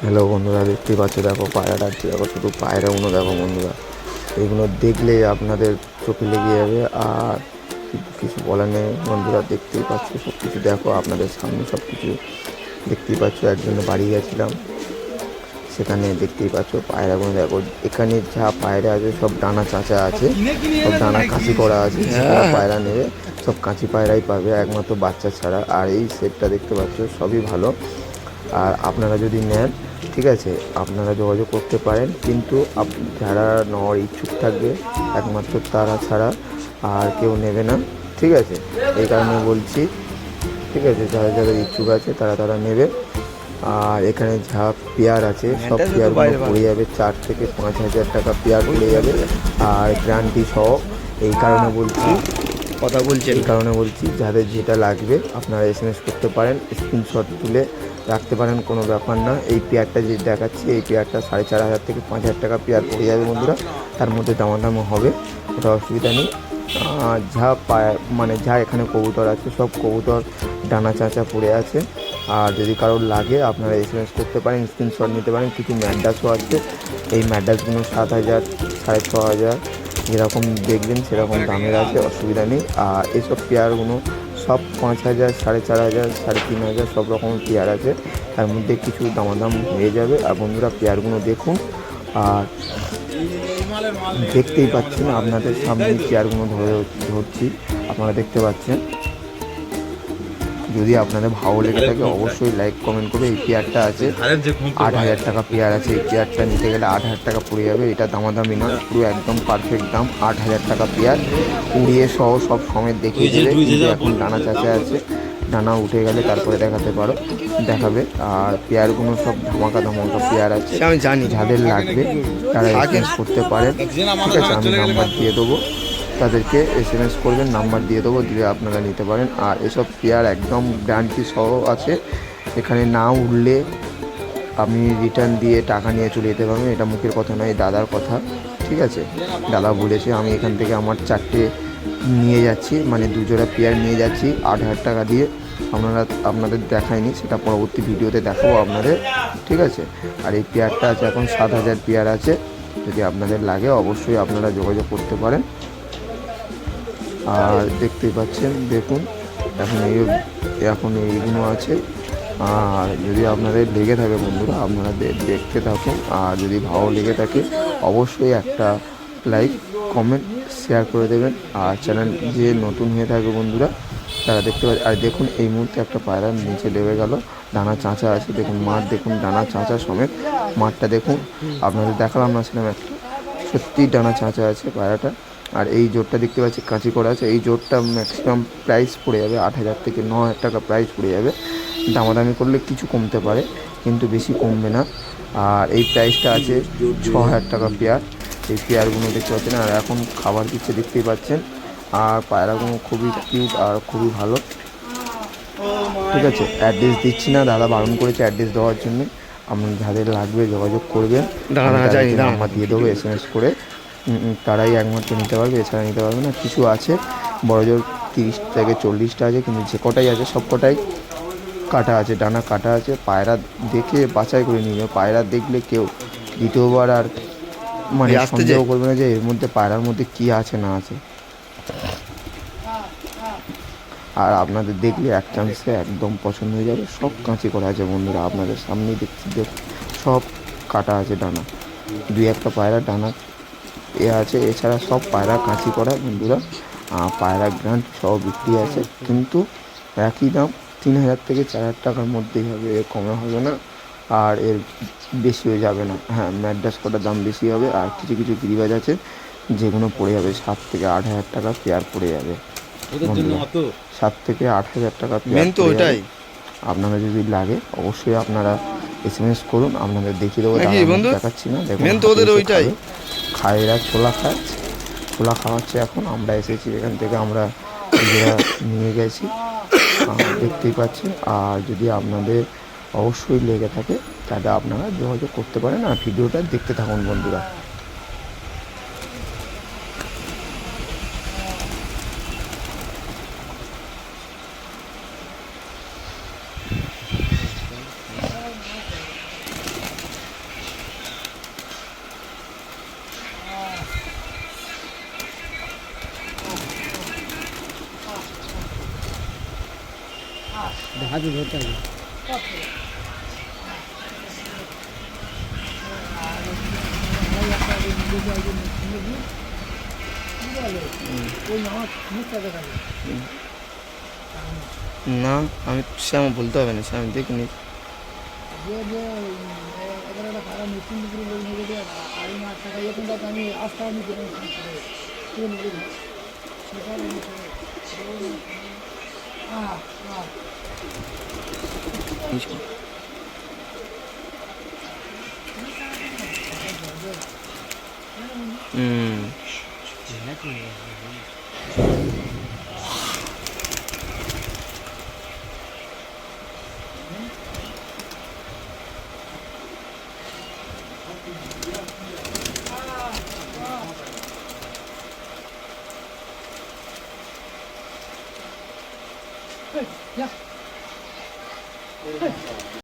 Hello বন্ধুরা, দেখতেই পাচ্ছ, দেখো পায়রাটা, দেখো শুধু পায়রাগুলো দেখো বন্ধুরা। এগুলো দেখলে আপনাদের চোখে লেগে যাবে। আর কিছু বলার নেই বন্ধুরা, দেখতেই পাচ্ছ সব কিছু দেখো, আপনাদের সামনে সব কিছু দেখতেই পাচ্ছ। একজনের বাড়ি গেছিলাম, সেখানে দেখতেই পাচ্ছ পায়রাগুলো দেখো। এখানে যা পায়রা আছে সব ডানা চাঁচা আছে, সব ডানা কাঁচি করা আছে। যে কোনো পায়রা নেবে সব কাঁচি পায়রাই পাবে, একমাত্র বাচ্চা ছাড়া। আর এই সেটটা দেখতে পাচ্ছ সবই ভালো। আর আপনারা যদি নেন, ঠিক আছে, আপনারা যোগাযোগ করতে পারেন, কিন্তু যারা নেওয়ার ইচ্ছুক থাকবে একমাত্র তারা ছাড়া আর কেউ নেবে না, ঠিক আছে। এই কারণে বলছি, ঠিক আছে, যারা যারা ইচ্ছুক আছে তারা তারা নেবে। আর এখানে যা পেয়ার আছে সব পেয়ারগুলো পড়ে যাবে 4 থেকে 5 হাজার টাকা পেয়ার পড়ে যাবে, আর গ্যারান্টি সহ। এই কারণে বলছি, এই কারণে বলছি, যাদের যেটা লাগবে আপনারা এসএমএস করতে পারেন, স্ক্রিনশট তুলে রাখতে পারেন, কোনো ব্যাপার না। এই পেয়ারটা যে দেখাচ্ছি, এই পেয়ারটা 4,500 থেকে 5,000 টাকা পেয়ার পড়ে যাবে বন্ধুরা। তার মধ্যে দামাদামও হবে, ওটা অসুবিধা নেই। যা মানে যা এখানে কবুতর আছে সব কবুতর ডানা চাঁচা পড়ে আছে। আর যদি কারোর লাগে আপনারা এসএমএস করতে পারেন, স্ক্রিনশট নিতে পারেন। কিছু ম্যাডাসও আছে, এই ম্যাডাসগুলো 7,000, 6,500 যেরকম দেখবেন সেরকম দামের আছে, অসুবিধা নেই। আর এসব পেয়ারগুলো সব 5,000, 4,500, 3,500 সব রকমের পেয়ার আছে। তার মধ্যে কিছু দামাদাম হয়ে যাবে। আর বন্ধুরা পেয়ারগুলো দেখুন। আর দেখতেই পাচ্ছেন, আপনাদের সামনে চেয়ারগুলো ধরছি, আপনারা দেখতে পাচ্ছেন। যদি আপনাদের ভালো লেগে থাকে অবশ্যই লাইক কমেন্ট করবে। এই পেয়ারটা আছে 8,000 টাকা পেয়ার আছে। এই পেয়ারটা নিতে গেলে 8,000 টাকা পড়ে যাবে। এটা দামাদামি নয়, পুরো একদম পারফেক্ট দাম, 8,000 টাকা পেয়ার। উড়িয়ে সহ সব সমেত দেখিয়ে দেবে, কিন্তু এখন ডানা চাচা আছে, ডানা উঠে গেলে তারপরে দেখাবে। আর পেয়ারগুলো সব ধামাকা ধামাকা পেয়ার আছে, আমি জানি। যাদের লাগবে তারা এসএমএস করতে পারেন, ঠিক আছে। আমি নাম্বার দিয়ে দেবো, তাদেরকে এসএমএস করবেন, নাম্বার দিয়ে দেবো, দিয়ে আপনারা নিতে পারেন। আর এসব পেয়ার একদম গ্যারান্টি সহ আছে। এখানে না উঠলে আপনি রিটার্ন দিয়ে টাকা নিয়ে চলে যেতে পারবেন। এটা মুখের কথা নয়, দাদার কথা, ঠিক আছে। দাদা বলেছে। আমি এখান থেকে আমার 4টে নিয়ে যাচ্ছি, মানে 2 জোড়া পেয়ার নিয়ে যাচ্ছি 8,000 টাকা দিয়ে। আপনাদের দেখায়নি, সেটা পরবর্তী ভিডিওতে দেখাবো আপনাদের, ঠিক আছে। আর এই পেয়ারটা আছে এখন 7,000 পেয়ার আছে। যদি আপনাদের লাগে অবশ্যই আপনারা যোগাযোগ করতে পারেন। আর দেখতেই পাচ্ছেন, দেখুন এখন এইগুলো আছে। আর যদি আপনাদের লেগে থাকে বন্ধুরা, আপনারা দেখতে থাকুন। আর যদি ভালো লেগে থাকে অবশ্যই একটা লাইক কমেন্ট শেয়ার করে দেবেন। আর চ্যানেল যে নতুন হয়ে থাকে বন্ধুরা তারা দেখতে পাচ্ছে। আর দেখুন এই মুহূর্তে একটা পায়রা নিচে লেবে গেল, ডানা চাঁচা আছে, দেখুন মাঠ, দেখুন ডানা চাঁচা সমেত মাঠটা দেখুন। আপনাদের দেখালাম না সেরকম একটা, সত্যিই ডানা চাঁচা আছে পায়রাটা। আর এই জোরটা দেখতে পাচ্ছি কাঁচি করা আছে। এই জোরটা ম্যাক্সিমাম প্রাইস পড়ে যাবে 8,000 থেকে 9,000 টাকা প্রাইস পড়ে যাবে। দামাদামি করলে কিছু কমতে পারে, কিন্তু বেশি কমবে না। আর এই প্রাইসটা আছে 6,000 টাকা পেয়ার। এই পেয়ারগুলো দেখতে পাচ্ছেন। আর এখন খাবার দিচ্ছে, দেখতেই পাচ্ছেন। আর পায়রাগুলো খুবই কিউট আর খুবই ভালো, ঠিক আছে। অ্যাড্রেস দিচ্ছি না, দাদা বারণ করেছে অ্যাড্রেস দেওয়ার জন্য। আপনার যাদের লাগবে যোগাযোগ করবেন, নাম্বার দিয়ে দেবো, এসএমএস করে তারাই একমাত্র নিতে পারবে, এছাড়া নিতে পারবে না। কিছু আছে বড় জোর 30 থেকে 40টা আছে, কিন্তু যে কটাই আছে সব কটাই কাটা আছে, ডানা কাটা আছে। পায়রা দেখে বাছাই করে নিবে, পায়রা দেখলে কেউ দ্বিতীয়বার আর মানে সন্দেহ করবে না যে এর মধ্যে পায়রার মধ্যে কী আছে না আছে। আর আপনাদের দেখলে এক চান্সে একদম পছন্দ হয়ে যাবে। সব কাঁচি করা আছে বন্ধুরা, আপনাদের সামনেই দেখছি, সব কাটা আছে ডানা। 2-1টা পায়রা ডানা আছে, এছাড়া সব পায়রা কাঁচি করা বন্ধুরা। পায়রা গ্রান্ট সহ বিক্রি আছে, কিন্তু একই দাম 3,000 থেকে 4,000 টাকার মধ্যেই হবে, এর কমে হবে না। আর এর বেশিও যাবে না। হ্যাঁ, ম্যাড্রাস কটার দাম বেশি হবে। আর কিছু কিছু গিরিবাজ আছে যেগুলো পড়ে যাবে 7 থেকে 8,000 টাকা পেয়ার পড়ে যাবে, 7 থেকে 8,000 টাকা পেয়ার পড়ে যাবে। আপনারা যদি লাগে অবশ্যই আপনারা এসএমএস করুন, আপনাদের দেখিয়ে দেবো। দেখাচ্ছি না, দেখুন খায়রা ছোলা খাওয়াচ্ছে এখন। আমরা এসেছি এখান থেকে, আমরা নিজেরা নিয়ে গেছি, দেখতেই পাচ্ছেন। আর যদি আপনাদের অবশ্যই লেগে থাকে তাহলে আপনারা যোগাযোগ করতে পারেন। আর ভিডিওটা দেখতে থাকুন বন্ধুরা। হাতে ধরতে হবে। না আমি সে আমার বলতে হবে না, সে আমি দেখিনি। হুম। Yeah.